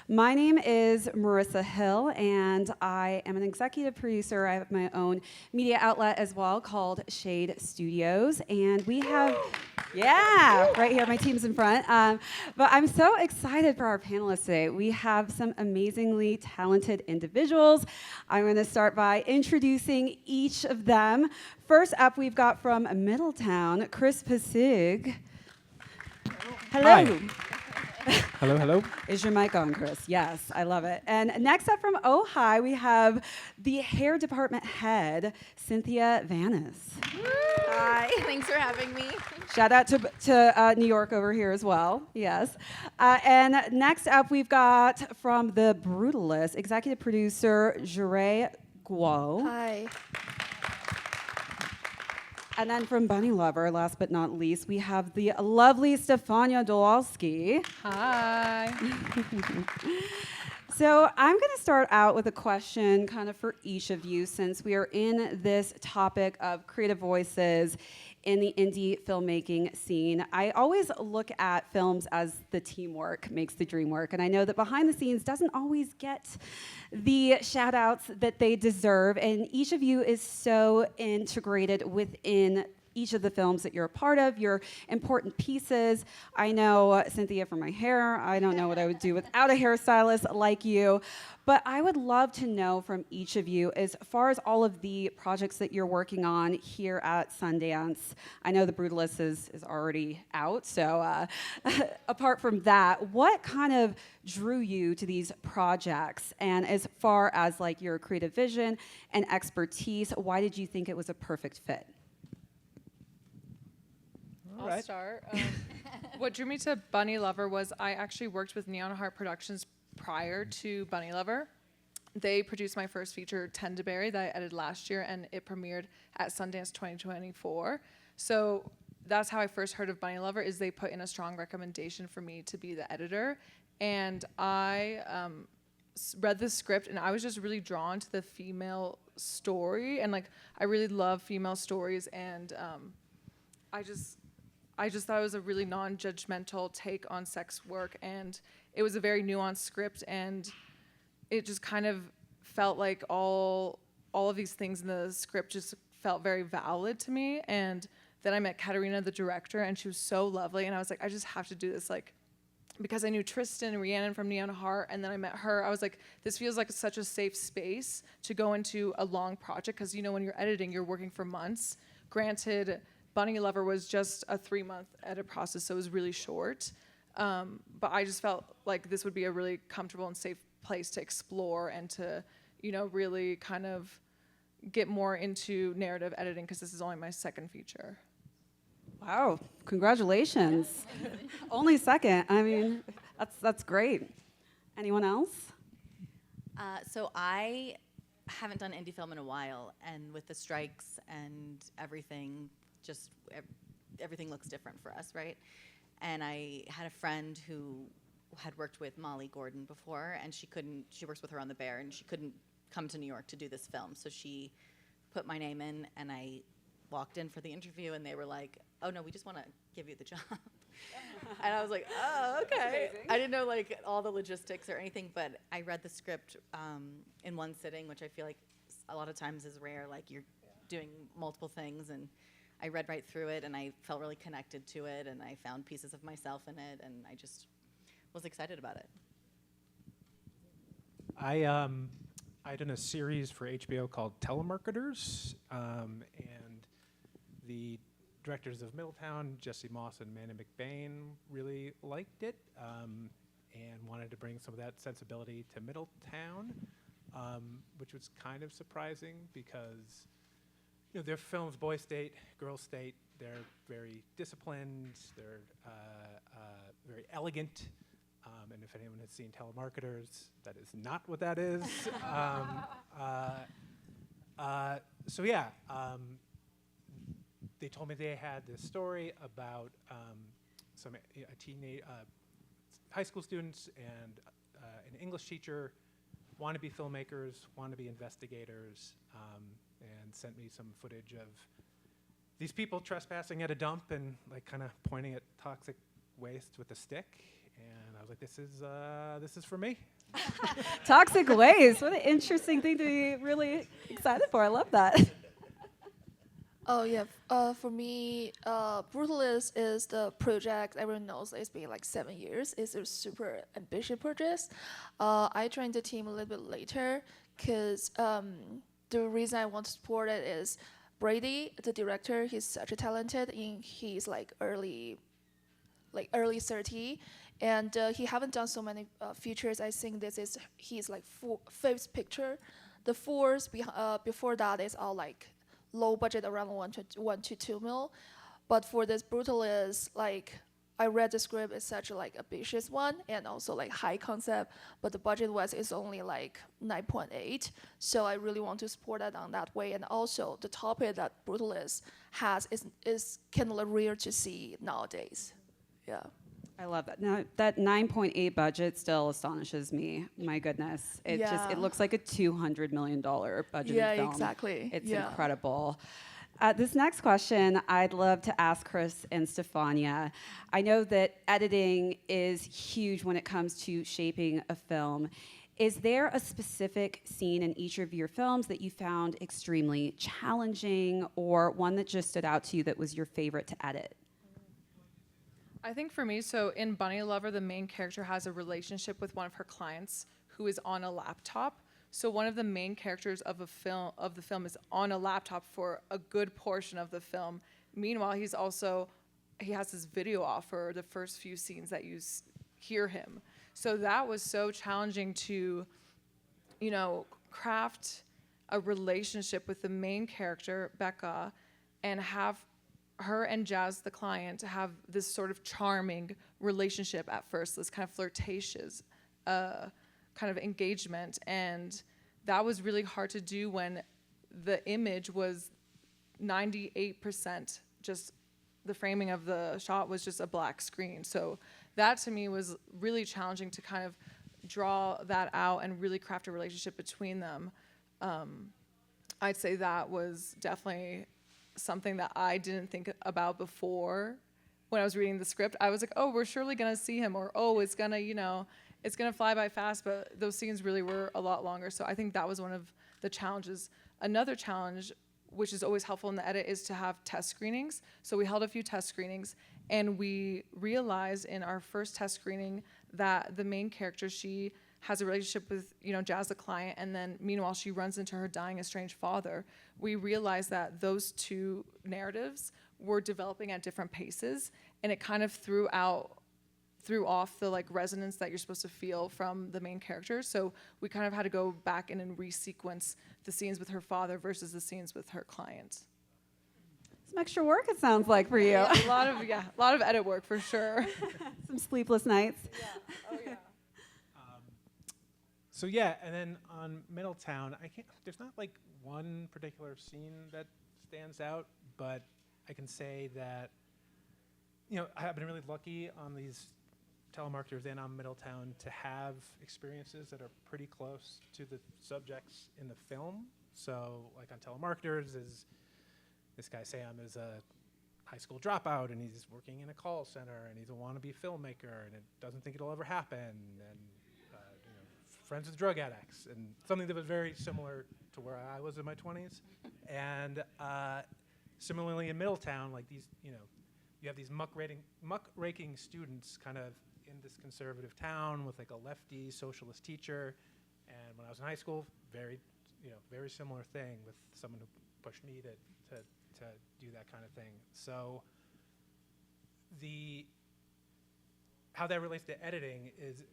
My name is Marissa Hill, and I am an executive producer. I have my own media outlet as well called Shade Studios, and we have, yeah, right here, my team's in front. But I'm so excited for our panelists today. We have some amazingly talented individuals. I'm going to start by introducing each of them. First up, we've got from Middletown, Chris Passig. Hello. Hi. Hello, hello. Is your mic on, Chris? Yes, I love it. And next up from Ojai, we have the hair department head, Cynthia Vanis. Hi, thanks for having me. Shout out to New York over here as well, yes. And next up, we've got from the Brutalist, executive producer, Jiarui. Hi. And then from Bunnylovr, last but not least, we have the lovely Stephania Dulowski. Hi. So I'm going to start out with a question kind of for each of you, since we are in this topic of creative voices in the indie filmmaking scene. I always look at films as the teamwork makes the dream work, and I know that behind the scenes doesn't always get the shout outs that they deserve, and each of you is so integrated within each of the films that you're a part of, your important pieces. I know Cynthia for my hair. I don't know what I would do without a hairstylist like you. But I would love to know from each of you, as far as all of the projects that you're working on here at Sundance. I know The Brutalist is already out, so apart from that, what kind of drew you to these projects? And as far as like your creative vision and expertise, why did you think it was a perfect fit? I'll start. What drew me to Bunnylovr was I actually worked with Neon Heart Productions prior to Bunnylovr. They produced my first feature, Tenderberry, that I edited last year, and it premiered at Sundance 2024. So that's how I first heard of Bunnylovr, is they put in a strong recommendation for me to be the editor. And I read the script, and I was just really drawn to the female story. And like, I really love female stories, and I just thought it was a really non-judgmental take on sex work, and it was a very nuanced script, and it just kind of felt like all of these things in the script just felt very valid to me. And then I met Katerina, the director, and she was so lovely, and I was like, I just have to do this, like, because I knew Tristan and Rhiannon from Neon Heart, and then I met her. I was like, this feels like such a safe space to go into a long project, because, you know, when you're editing, you're working for months. Granted, Bunnylovr was just a 3-month edit process, so it was really short. But I just felt like this would be a really comfortable and safe place to explore and to, you know, really kind of get more into narrative editing, because this is only my second feature. Wow, congratulations. Only second. I mean, that's great. Anyone else? So I haven't done indie film in a while, and with the strikes and everything, just everything looks different for us, right? And I had a friend who had worked with Molly Gordon before, and she works with her on The Bear, and she couldn't come to New York to do this film, so she put my name in, and I walked in for the interview, and they were like, oh no, we just want to give you the job. And I was like, oh, okay. I didn't know like all the logistics or anything, but I read the script in one sitting, which I feel like a lot of times is rare, like you're doing multiple things, and I read right through it, and I felt really connected to it, and I found pieces of myself in it, and I just was excited about it. I done a series for HBO called Telemarketers, and the directors of Middletown, Jesse Moss and Manny McBain, really liked it and wanted to bring some of that sensibility to Middletown, which was kind of surprising because, you know, their films, Boy State, Girl State, they're very disciplined, they're very elegant, and if anyone has seen Telemarketers, that is not what that is. So yeah, they told me they had this story about some high school students and an English teacher want to be filmmakers, want to be investigators, and sent me some footage of these people trespassing at a dump and like kind of pointing at toxic waste with a stick. And I was like, this is for me. Toxic waste. What an interesting thing to be really excited for. I love that. Oh yeah, for me, Brutalist is the project everyone knows it's been like 7 years. It's a super ambitious project. I joined the team a little bit later because the reason I want to support it is Brady, the director. He's such a talented. He's like early 30, and he haven't done so many features. I think this is his like fifth picture. The fours before that is all like low budget, around 1 to 2 mil. But for this Brutalist, like I read the script, it's such a like ambitious one and also like high concept, but the budget was is only like 9.8. So I really want to support that on that way. And also the topic that Brutalist has is kind of rare to see nowadays. Yeah. I love that. Now, that 9.8 budget still astonishes me. My goodness. It looks like a $200 million budget Yeah, film. exactly. It's Yeah. incredible. This next question, I'd love to ask Chris and Stephania. I know that editing is huge when it comes to shaping a film. Is there a specific scene in each of your films that you found extremely challenging, or one that just stood out to you that was your favorite to edit? I think for me, so in Bunnylovr, the main character has a relationship with one of her clients who is on a laptop. So one of the main characters of the film is on a laptop for a good portion of the film. Meanwhile, he has his video off for the first few scenes that you hear him. So that was so challenging to, craft a relationship with the main character, Becca, and have her and Jazz, the client, have this sort of charming relationship at first, this kind of flirtatious kind of engagement. And that was really hard to do when the image was 98% just the framing of the shot was just a black screen. So that to me was really challenging to kind of draw that out and really craft a relationship between them. I'd say that was definitely something that I didn't think about before when I was reading the script. I was like, oh, we're surely gonna see him, or oh, it's gonna, it's gonna fly by fast, but those scenes really were a lot longer. So I think that was one of the challenges. Another challenge, which is always helpful in the edit, is to have test screenings. So we held a few test screenings, and we realized in our first test screening that the main character, she has a relationship with, Jazz, the client, and then meanwhile she runs into her dying estranged father. We realized that those two narratives were developing at different paces, and it kind of threw off the like resonance that you're supposed to feel from the main character. So we kind of had to go back in and resequence the scenes with her father versus the scenes with her client. Some extra work, it sounds like, for you. A lot of edit work for sure. Some sleepless nights. Yeah. Oh yeah. So yeah, and then on Middletown, there's not like one particular scene that stands out, but I can say that, I've been really lucky on these telemarketers and on Middletown to have experiences that are pretty close to the subjects in the film. So like on telemarketers, this guy Sam is a high school dropout, and he's working in a call center, and he's a wannabe filmmaker, and it doesn't think it'll ever happen, and friends with drug addicts, and something that was very similar to where I was in my 20s. And similarly in Middletown, like these, you have these muck-raking students kind of in this conservative town with like a lefty socialist teacher. And when I was in high school, very similar thing with someone who pushed me to do that kind of thing. So how that relates to editing is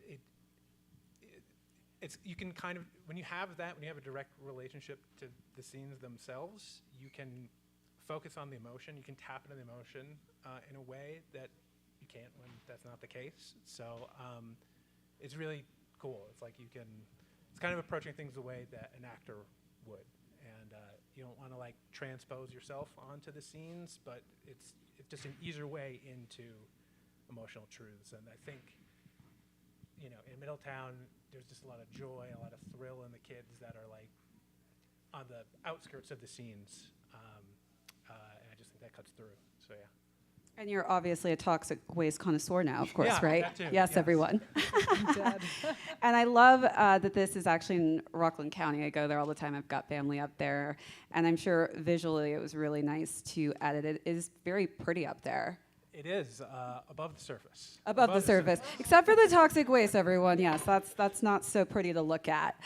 you can kind of, when you have a direct relationship to the scenes themselves, you can focus on the emotion, you can tap into the emotion in a way that you can't when that's not the case. So it's really cool. It's like it's kind of approaching things the way that an actor would. And you don't want to like transpose yourself onto the scenes, but it's just an easier way into emotional truths. And I think, in Middletown, there's just a lot of joy, a lot of thrill in the kids that are like on the outskirts of the scenes, and I just think that cuts through. So yeah. And you're obviously a toxic waste connoisseur now, of course, Yeah, right? that too, Yes, yes. everyone. And I love that this is actually in Rockland County. I go there all the time. I've got family up there. And I'm sure visually it was really nice to edit. It is very pretty up there. It is above the surface. Above the surface. Except for the toxic waste, everyone. Yes, that's not so pretty to look at.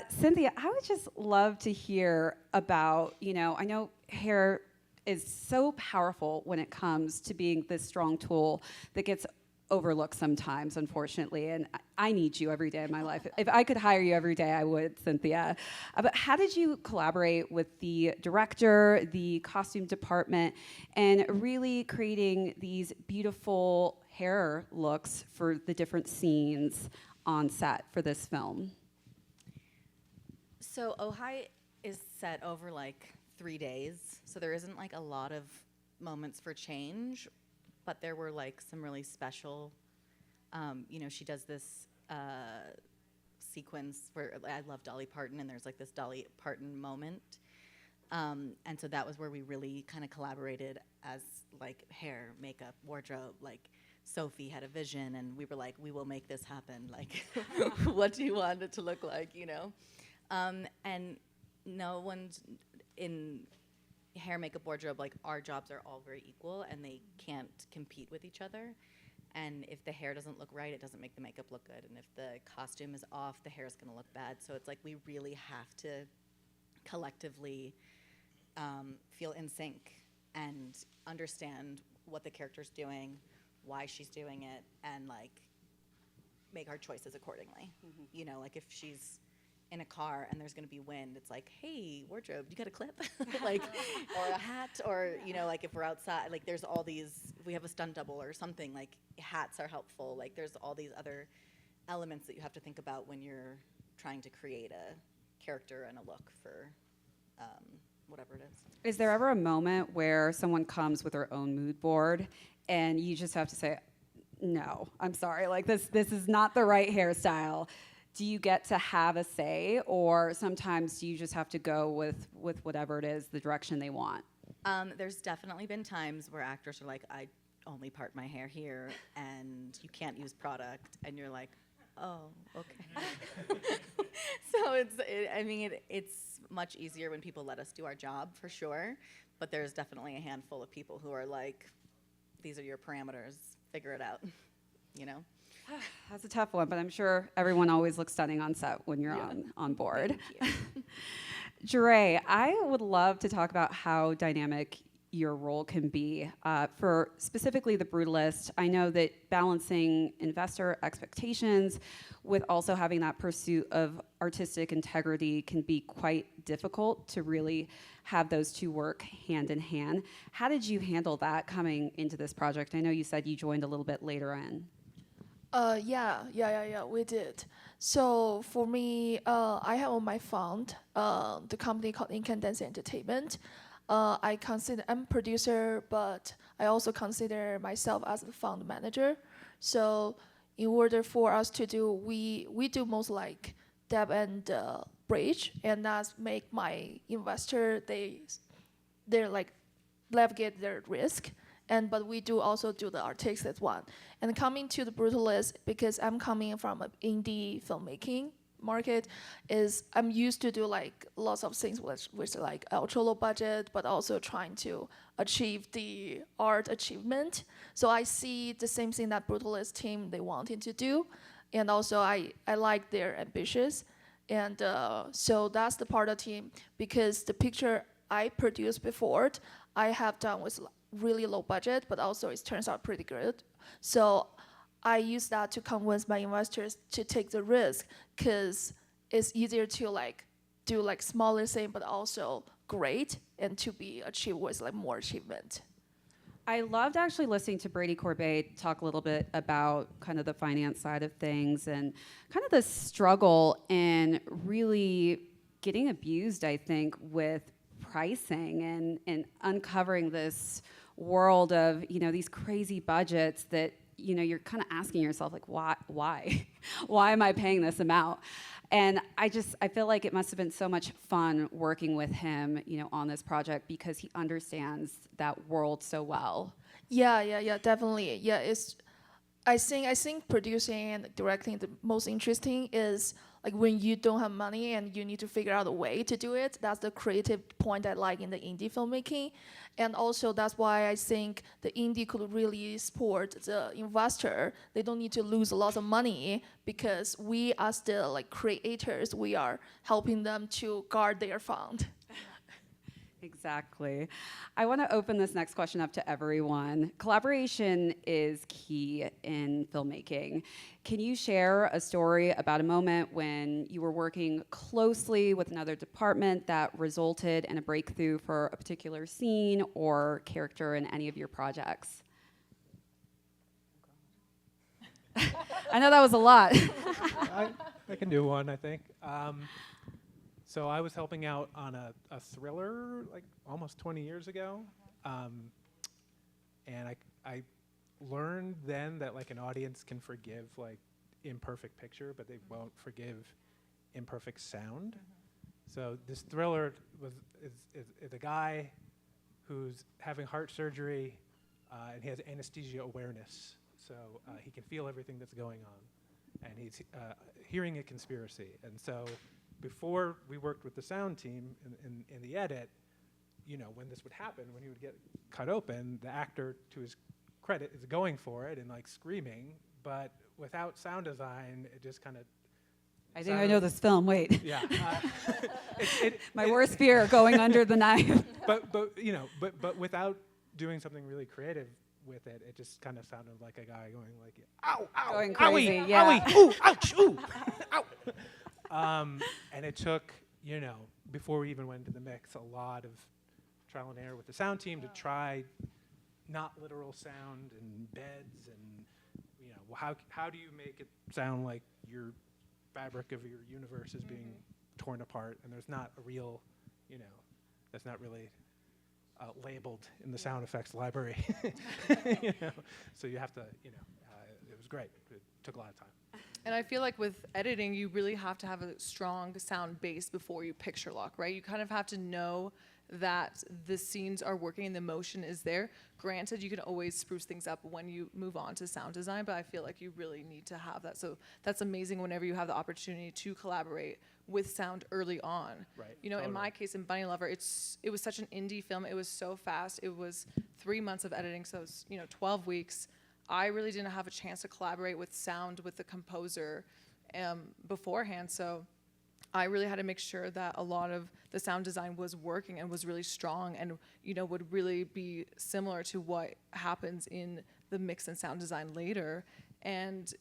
Cynthia, I would just love to hear about, I know hair is so powerful when it comes to being this strong tool that gets overlooked sometimes, unfortunately, and I need you every day of my life. If I could hire you every day, I would, Cynthia. But how did you collaborate with the director, the costume department, and really creating these beautiful hair looks for the different scenes on set for this film? So Ojai is set over like 3 days, so there isn't like a lot of moments for change. But there were like some really special, she does this sequence where I love Dolly Parton, and there's like this Dolly Parton moment. And so that was where we really kind of collaborated as like hair, makeup, wardrobe. Like Sophie had a vision, and we were like, we will make this happen. Like, what do you want it to look like, And no one's in hair, makeup, wardrobe, like our jobs are all very equal and they can't compete with each other. And if the hair doesn't look right, it doesn't make the makeup look good. And if the costume is off, the hair is gonna look bad. So it's like we really have to collectively feel in sync and understand what the character's doing, why she's doing it, and like make our choices accordingly. Mm-hmm. Like if she's in a car and there's going to be wind, it's like, hey, wardrobe, you got a clip? Like, or a hat, or, like if we're outside, like there's all these, we have a stunt double or something, like hats are helpful. Like there's all these other elements that you have to think about when you're trying to create a character and a look for whatever it is. Is there ever a moment where someone comes with their own mood board and you just have to say, no, I'm sorry, like this is not the right hairstyle? Do you get to have a say, or sometimes do you just have to go with whatever it is, the direction they want? There's definitely been times where actors are like, I only part my hair here, and you can't use product, and you're like, oh, okay. So it's much easier when people let us do our job, for sure, but there's definitely a handful of people who are like, these are your parameters, figure it out, That's a tough one, but I'm sure everyone always looks stunning on set when you're on board. Jiarui, I would love to talk about how dynamic your role can be. For specifically the Brutalist, I know that balancing investor expectations with also having that pursuit of artistic integrity can be quite difficult to really have those two work hand in hand. How did you handle that coming into this project? I know you said you joined a little bit later in. Yeah, we did. So for me, I have on my fund the company called Incandescent Entertainment. I'm producer, but I also consider myself as the fund manager. So in order for us to do, we do most like debt and bridge, and that's make my investor, they're like navigate their risk. But we do also do the artistic one. And coming to the Brutalist, because I'm coming from an indie filmmaking market, I'm used to do like lots of things with like ultra low budget, but also trying to achieve the art achievement. So I see the same thing that Brutalist team they wanted to do, and also I like their ambitious, and so that's the part of the team, because the picture I produced before, I have done with really low budget, but also it turns out pretty good. So I use that to convince my investors to take the risk, because it's easier to like do like smaller thing, but also great, and to be achieved with like more achievement. I loved actually listening to Brady Corbet talk a little bit about kind of the finance side of things and kind of the struggle in really getting abused, I think, with pricing and uncovering this world of, these crazy budgets that, you're kind of asking yourself, like, why am I paying this amount? And I feel like it must have been so much fun working with him, on this project, because he understands that world so well. Yeah, definitely. Yeah, I think producing and directing the most interesting is like when you don't have money and you need to figure out a way to do it. That's the creative point I like in the indie filmmaking. And also that's why I think the indie could really support the investor. They don't need to lose a lot of money because we are still like creators. We are helping them to guard their fund. Exactly. I want to open this next question up to everyone. Collaboration is key in filmmaking. Can you share a story about a moment when you were working closely with another department that resulted in a breakthrough for a particular scene or character in any of your projects? I know that was a lot. I can do one, I think. So I was helping out on a thriller like almost 20 years ago, and I learned then that like an audience can forgive like imperfect picture, but they won't forgive imperfect sound. So this thriller is a guy who's having heart surgery, and he has anesthesia awareness, so he can feel everything that's going on, and he's hearing a conspiracy, and so. Before we worked with the sound team in the edit, you know, when this would happen, when he would get cut open, the actor, to his credit, is going for it and like screaming, but without sound design, it just kind of. I think I know this film. Wait. Yeah. My worst fear, going under the knife. But without doing something really creative with it, it just kind of sounded like a guy going like, ow, ow, Going crazy, owie, yeah. owie, ooh, ouch, ooh, ow. And it took, you know, before we even went into the mix, a lot of trial and error with the sound team to try not literal sound and beds and, you know, how do you make it sound like your fabric of your universe is being torn apart and there's not a real, you know, that's not really labeled in the sound effects library. You know? So you have to, you know, it was great. It took a lot of time. And I feel like with editing, you really have to have a strong sound base before you picture lock, right? You kind of have to know that the scenes are working and the motion is there. Granted, you can always spruce things up when you move on to sound design, but I feel like you really need to have that. So that's amazing whenever you have the opportunity to collaborate with sound early on. Right. You know, Totally. in my case, in Bunnylovr, it was such an indie film. It was so fast. It was 3 months of editing, so it was, 12 weeks. I really didn't have a chance to collaborate with sound with the composer beforehand, so I really had to make sure that a lot of the sound design was working and was really strong and, would really be similar to what happens in the mix and sound design later. And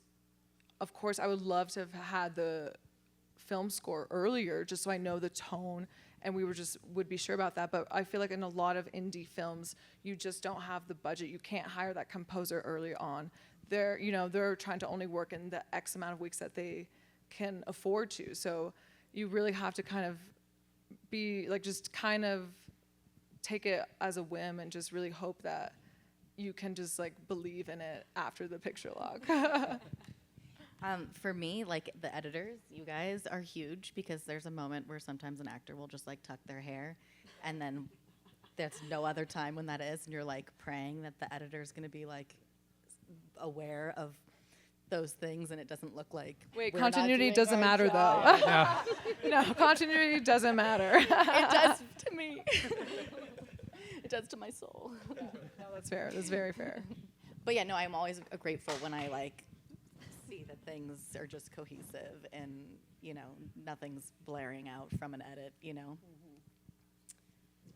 of course, I would love to have had the film score earlier just so I know the tone and we would be sure about that. But I feel like in a lot of indie films, you just don't have the budget. You can't hire that composer early on. They're trying to only work in the X amount of weeks that they can afford to. So you really have to kind of be like, just kind of take it as a whim and just really hope that you can just like believe in it after the picture lock. For me, like the editors, you guys are huge because there's a moment where sometimes an actor will just like tuck their hair and then there's no other time when that is and you're like praying that the editor's gonna be like aware of those things and it doesn't look like Wait, we're not continuity doing doesn't our matter job. though. No, continuity doesn't matter. It does to me. It does to my soul. No, that's fair. That's very fair. But yeah, no, I'm always grateful when I like see that things are just cohesive and, nothing's blaring out from an edit,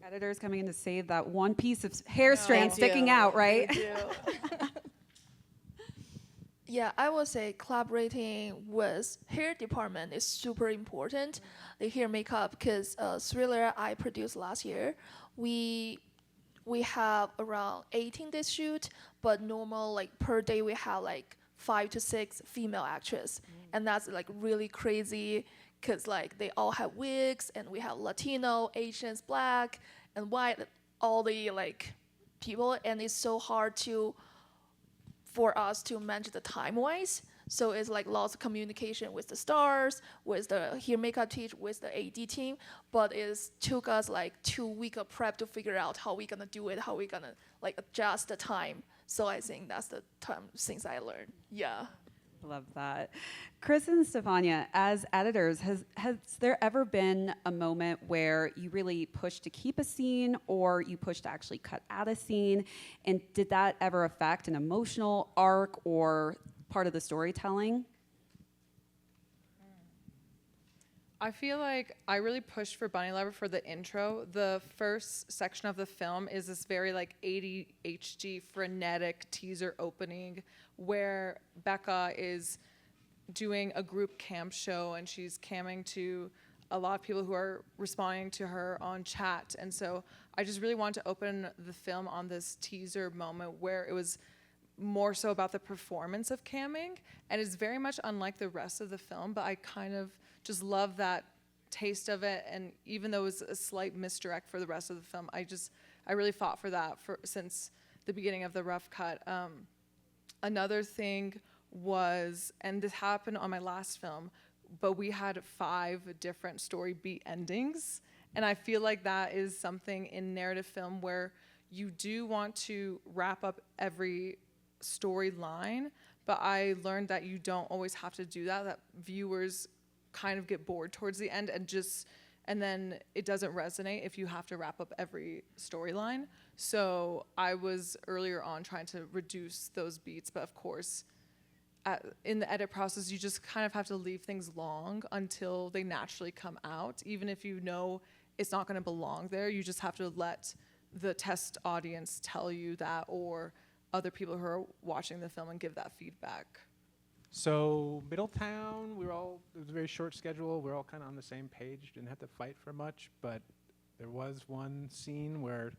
Editors coming in to save that one piece of hair strand sticking out, right? Yeah, I would say collaborating with hair department is super important. The hair makeup, because Thriller I produced last year, we have around 18 days shoot, but normal like per day we have like 5 to 6 female actresses, and that's like really crazy because like they all have wigs and we have Latino, Asians, Black, and white, all the like people, and it's so hard for us to manage the time wise. So it's like lots of communication with the stars, with the hair makeup team, with the AD team. But it took us like 2 weeks of prep to figure out how we're gonna do it, how we're gonna like adjust the time. So I think that's the things I learned. Yeah. Love that. Chris and Stephania, as editors, has there ever been a moment where you really pushed to keep a scene or you pushed to actually cut out a scene? And did that ever affect an emotional arc or part of the storytelling? I feel like I really pushed for Bunnylovr for the intro. The first section of the film is this very like ADHD frenetic teaser opening where Becca is doing a group cam show and she's camming to a lot of people who are responding to her on chat. And so I just really wanted to open the film on this teaser moment where it was more so about the performance of camming, and it's very much unlike the rest of the film, but I kind of just love that taste of it. And even though it was a slight misdirect for the rest of the film, I really fought for that since the beginning of the rough cut. Another thing was, and this happened on my last film, but we had 5 different story beat endings, and I feel like that is something in narrative film where you do want to wrap up every storyline, but I learned that you don't always have to do that viewers kind of get bored towards the end and then it doesn't resonate if you have to wrap up every storyline. So I was earlier on trying to reduce those beats, but of course in the edit process you just kind of have to leave things long until they naturally come out. Even if you know it's not going to belong there, you just have to let the test audience tell you that, or other people who are watching the film, and give that feedback. So Middletown, it was a very short schedule. We were all kind of on the same page, didn't have to fight for much, but there was one scene where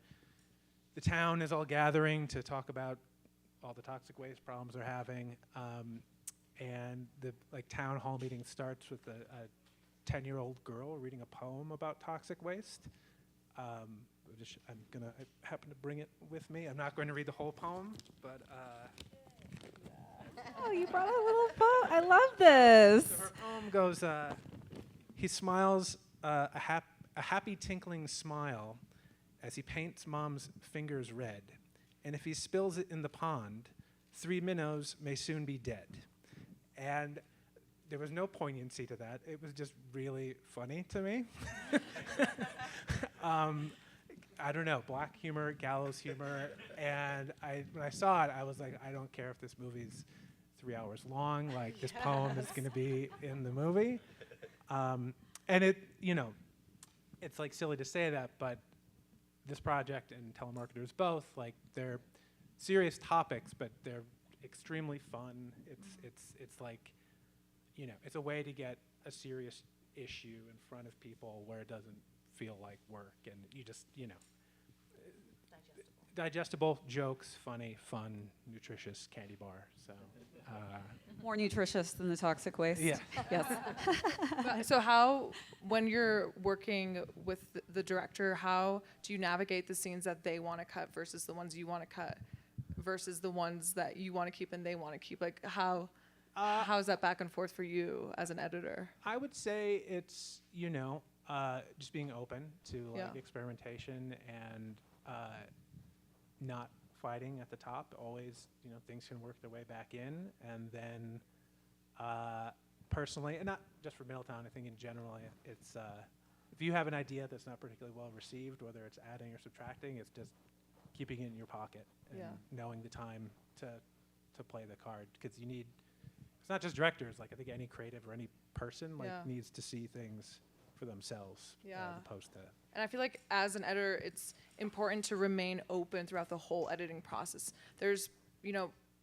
the town is all gathering to talk about all the toxic waste problems they're having, and the town hall meeting starts with a 10-year-old girl reading a poem about toxic waste. I happen to bring it with me. I'm not going to read the whole poem, but Oh, you brought a little poem. I love this. so her poem goes, he smiles a happy tinkling smile as he paints mom's fingers red. And if he spills it in the pond, 3 minnows may soon be dead. And there was no poignancy to that. It was just really funny to me. I don't know, black humor, gallows humor. And when I saw it, I was like, I don't care if this movie's 3 hours long. Like, this poem is going to be in the movie. And it's like silly to say that, but this project and telemarketers both, like, they're serious topics, but they're extremely fun. It's like, it's a way to get a serious issue in front of people where it doesn't feel like work, and you just, digestible jokes, funny, fun, nutritious candy bar. So More nutritious than the toxic waste. yeah. Yes. So how, when you're working with the director, how do you navigate the scenes that they want to cut versus the ones you want to cut versus the ones that you want to keep and they want to keep? Like, how is that back and forth for you as an editor? I would say it's, just being open to experimentation and not fighting at the top. Always, things can work their way back in. And then personally, and not just for Middletown, I think in general, it's if you have an idea that's not particularly well received, whether it's adding or subtracting, it's just keeping it in your pocket and knowing the time to play the card. Because it's not just directors, like I think any creative or any person needs to see things for themselves as opposed to. And I feel like as an editor, it's important to remain open throughout the whole editing process. There's,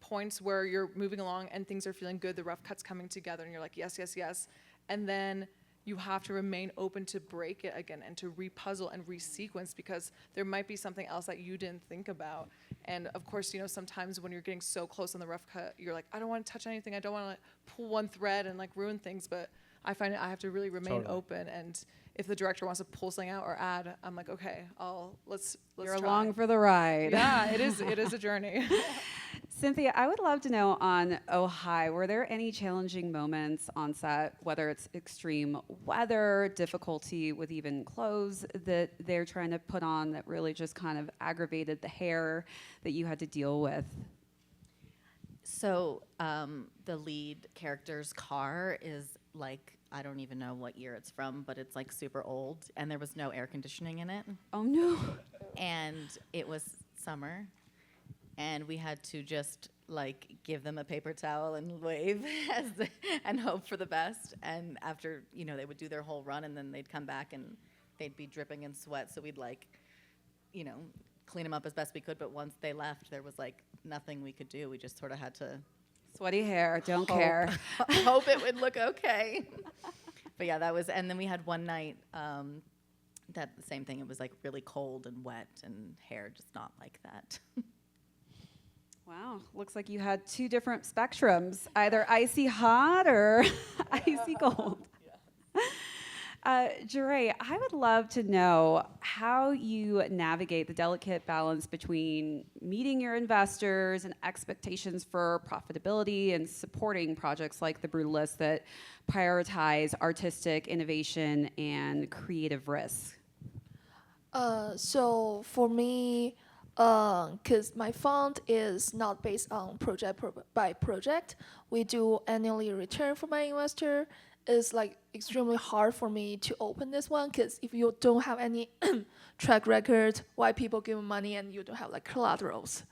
points where you're moving along and things are feeling good, the rough cut's coming together, and you're like, yes, yes, yes. And then you have to remain open to break it again and to repuzzle and resequence, because there might be something else that you didn't think about. And of course, sometimes when you're getting so close on the rough cut, you're like, I don't want to touch anything. I don't want to pull one thread and ruin things. But I find I have to really remain open. And if the director wants to pull something out or add, I'm like, okay, let's You're try. along for the ride. Yeah, it is a journey. Cynthia, I would love to know on Oh Hi, were there any challenging moments on set, whether it's extreme weather, difficulty with even clothes that they're trying to put on that really just kind of aggravated the hair that you had to deal with? So the lead character's car is like, I don't even know what year it's from, but it's like super old, and there was no air conditioning in it. Oh no. And it was summer, and we had to just like give them a paper towel and wave and hope for the best. And after, they would do their whole run, and then they'd come back and they'd be dripping in sweat. So we'd like, clean them up as best we could. But once they left, there was like nothing we could do. We just sort of had to Sweaty hair, don't care. hope it would look okay. But yeah, that was, and then we had one night that the same thing. It was like really cold and wet, and hair just not like that. Wow, looks like you had two different spectrums, either icy hot or icy cold. Jiarui, I would love to know how you navigate the delicate balance between meeting your investors and expectations for profitability and supporting projects like The Brutalist that prioritize artistic innovation and creative risk. So for me, because my fund is not based on project by project, we do annually return for my investor. It's like extremely hard for me to open this one because if you don't have any track record, why people give money and you don't have like collaterals.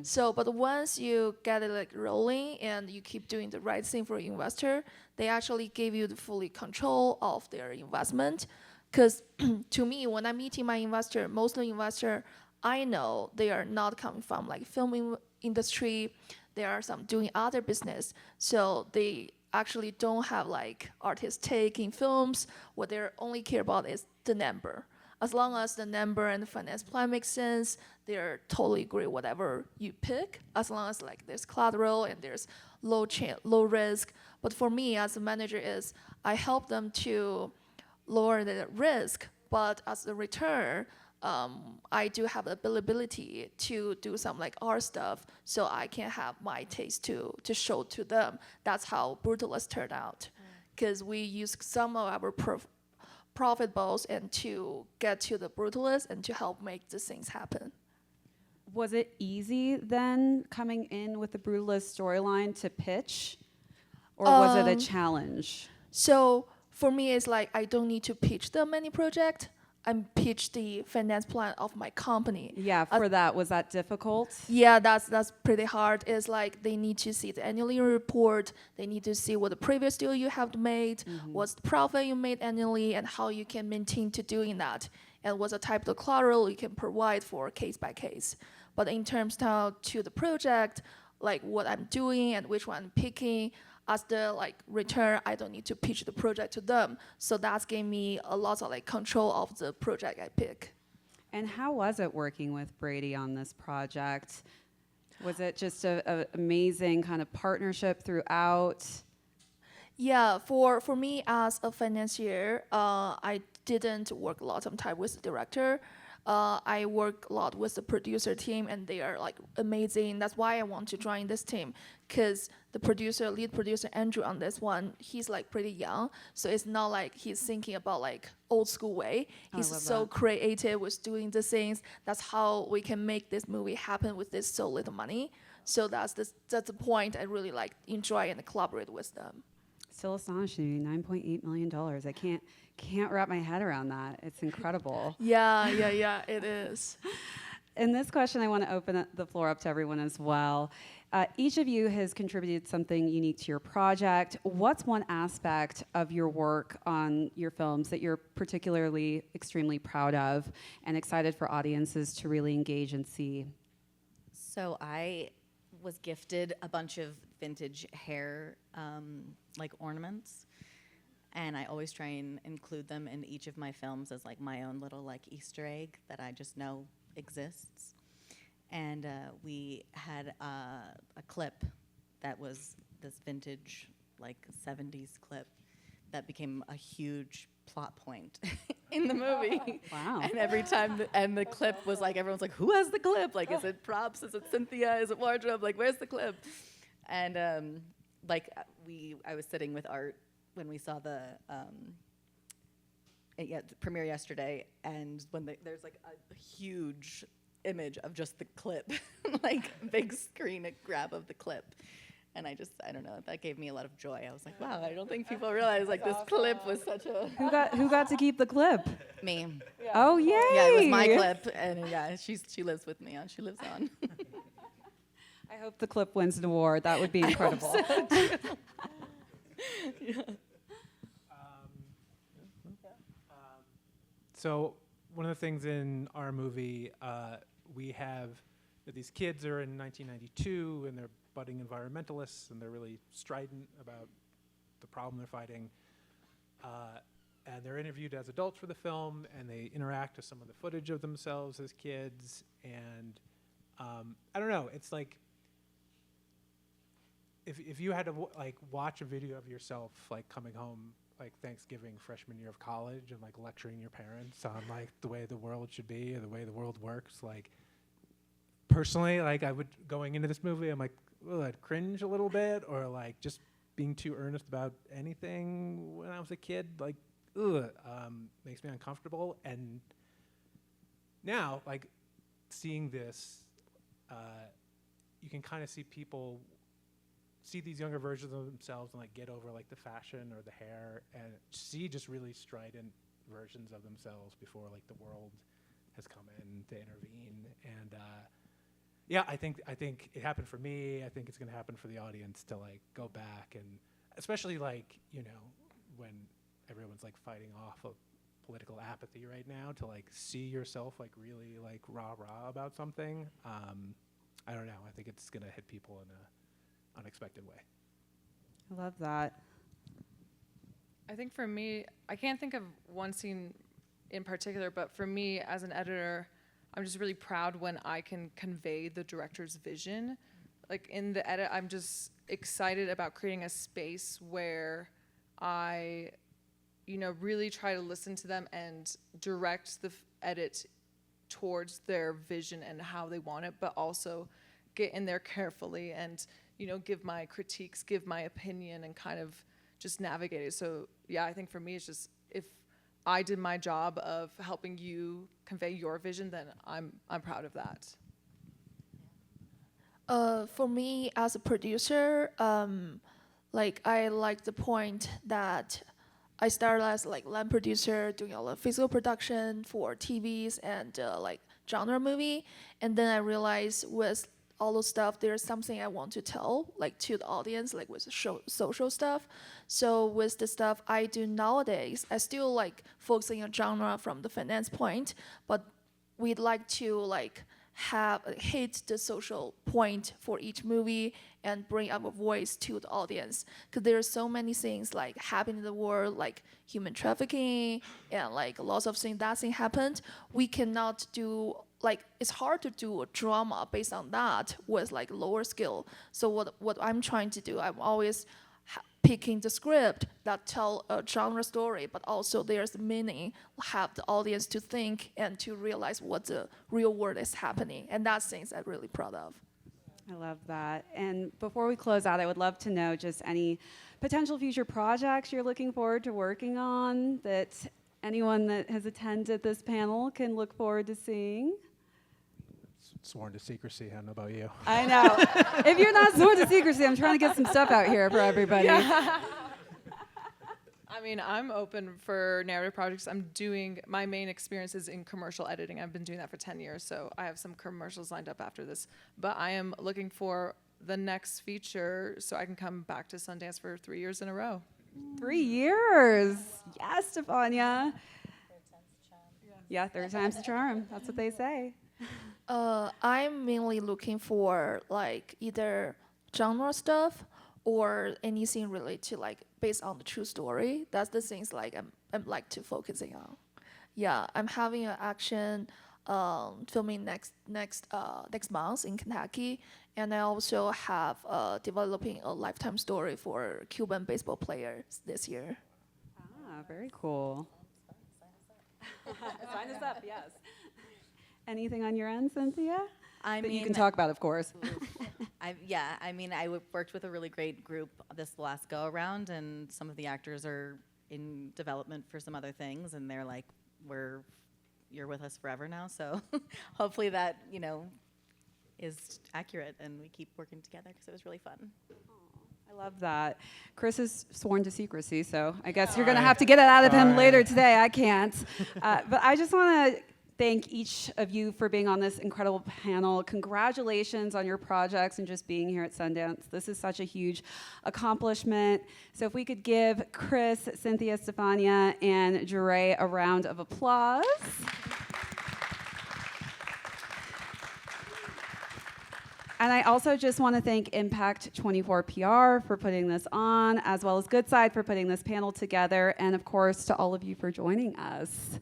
So, but once you get it like rolling and you keep doing the right thing for your investor, they actually give you the fully control of their investment. Because to me, when I'm meeting my investor, most of the investor I know they are not coming from like film industry. There are some doing other business, so they actually don't have like artist take in films. What they only care about is the number. As long as the number and the finance plan makes sense, they're totally agree whatever you pick. As long as like there's collateral and there's low risk. But for me as a manager is I help them to lower the risk, but as a return, I do have the ability to do some like art stuff, so I can have my taste to show to them. That's how Brutalist turned out, because we use some of our profit balls and to get to the Brutalist and to help make these things happen. Was it easy then coming in with the Brutalist storyline to pitch, or was it a challenge? So for me, it's like I don't need to pitch them any project. I pitch the finance plan of my company. Yeah, for that, was that difficult? Yeah, that's pretty hard. It's like they need to see the annual report. They need to see what the previous deal you have made, what's the profit you made annually, and how you can maintain to doing that, and what's the type of collateral you can provide for case by case. But in terms now to the project, like what I'm doing and which one I'm picking, as the like return, I don't need to pitch the project to them. So that's gave me a lot of like control of the project I pick. And how was it working with Brady on this project? Was it just a amazing kind of partnership throughout? Yeah, for me as a financier, I didn't work a lot of time with the director. I work a lot with the producer team, and they are like amazing. That's why I want to join this team, because the lead producer Andrew on this one, he's like pretty young, so it's not like he's thinking about like old school way. He's so creative with doing the things. That's how we can make this movie happen with this so little money. So that's the point I really like enjoy and collaborate with them. Still astonishing, $9.8 million. I can't wrap my head around that. It's incredible. Yeah, it is. In this question, I want to open the floor up to everyone as well. Each of you has contributed something unique to your project. What's one aspect of your work on your films that you're particularly extremely proud of and excited for audiences to really engage and see? So I was gifted a bunch of vintage hair like ornaments, and I always try and include them in each of my films as like my own little like Easter egg that I just know exists. And we had a clip that was this vintage like 70s clip that became a huge plot point in the movie. Wow. And every time, and the clip was like, everyone's like, who has the clip? Like, is it props? Is it Cynthia? Is it wardrobe? Like, where's the clip? And I was sitting with Art when we saw the premiere yesterday, and when there's like a huge image of just the clip, like big screen grab of the clip. And I don't know, that gave me a lot of joy. I was like, wow, I don't think people realize like this clip was such a... Who got to keep the clip? Me. Oh, yay! Yeah, it was my clip, and yeah, she lives with me, she lives on. I hope the clip wins an award. That would be incredible. So one of the things in our movie, we have these kids are in 1992, and they're budding environmentalists, and they're really strident about the problem they're fighting. And they're interviewed as adults for the film, and they interact with some of the footage of themselves as kids. And I don't know, it's like, if you had to watch a video of yourself like coming home like Thanksgiving freshman year of college and like lecturing your parents on like the way the world should be or the way the world works, like personally, like I would, going into this movie, I'm like, well, I'd cringe a little bit, or like just being too earnest about anything when I was a kid, like makes me uncomfortable. And now, like seeing this, you can kind of see people see these younger versions of themselves and like get over like the fashion or the hair, and see just really strident versions of themselves before like the world has come in to intervene. And yeah, I think it happened for me. I think it's going to happen for the audience to like go back, and especially like, you know, when everyone's like fighting off of political apathy right now, to like see yourself like really like rah about something. I don't know. I think it's going to hit people in a unexpected way. I love that. I think for me, I can't think of one scene in particular, but for me as an editor, I'm just really proud when I can convey the director's vision. Like in the edit, I'm just excited about creating a space where I, you know, really try to listen to them and direct the edit towards their vision and how they want it, but also get in there carefully and, you know, give my critiques, give my opinion, and kind of just navigate it. So yeah, I think for me, it's just, if I did my job of helping you convey your vision, then I'm proud of that. For me as a producer, like I like the point that I started as like land producer, doing all the physical production for TVs and like genre movie, and then I realized with all those stuff, there's something I want to tell, like to the audience, like with social stuff. So with the stuff I do nowadays, I still like focusing on genre from the finance point, but we'd like to like hit the social point for each movie and bring up a voice to the audience. Because there are so many things like happening in the world, like human trafficking and like lots of things that thing happened. We cannot do, like, it's hard to do a drama based on that with like lower skill. So what I'm trying to do, I'm always picking the script that tell a genre story, but also there's meaning, have the audience to think and to realize what the real world is happening. And that's things I'm really proud of. I love that. And before we close out, I would love to know just any potential future projects you're looking forward to working on that anyone that has attended this panel can look forward to seeing. Sworn to secrecy. I don't know about you. I know. If you're not sworn to secrecy, I'm trying to get some stuff out here for everybody. Yeah. I mean, I'm open for narrative projects. My main experience is in commercial editing. I've been doing that for 10 years, so I have some commercials lined up after this. But I am looking for the next feature so I can come back to Sundance for 3 years in a row. 3 years. Yes, Stephania. Yeah, third time's the charm. That's what they say. I'm mainly looking for like either genre stuff or anything related to like based on the true story. That's the things like I'm like to focusing on. Yeah, I'm having an action filming next month in Kentucky, and I also have developing a lifetime story for Cuban baseball players this year. very cool. Sign us up, yes. Anything on your end, Cynthia? I That mean, you can talk about, of course. I worked with a really great group this last go around, and some of the actors are in development for some other things, and they're like, you're with us forever now, so hopefully that, is accurate, and we keep working together because it was really fun. I love that. Chris is sworn to secrecy, so I guess you're going to have to get it out of him later today. I can't. But I just want to thank each of you for being on this incredible panel. Congratulations on your projects and just being here at Sundance. This is such a huge accomplishment. So if we could give Chris, Cynthia, Stephania, and Jiarui a round of applause. And I also just want to thank Impact 24 PR for putting this on, as well as Goodside for putting this panel together, and of course to all of you for joining us.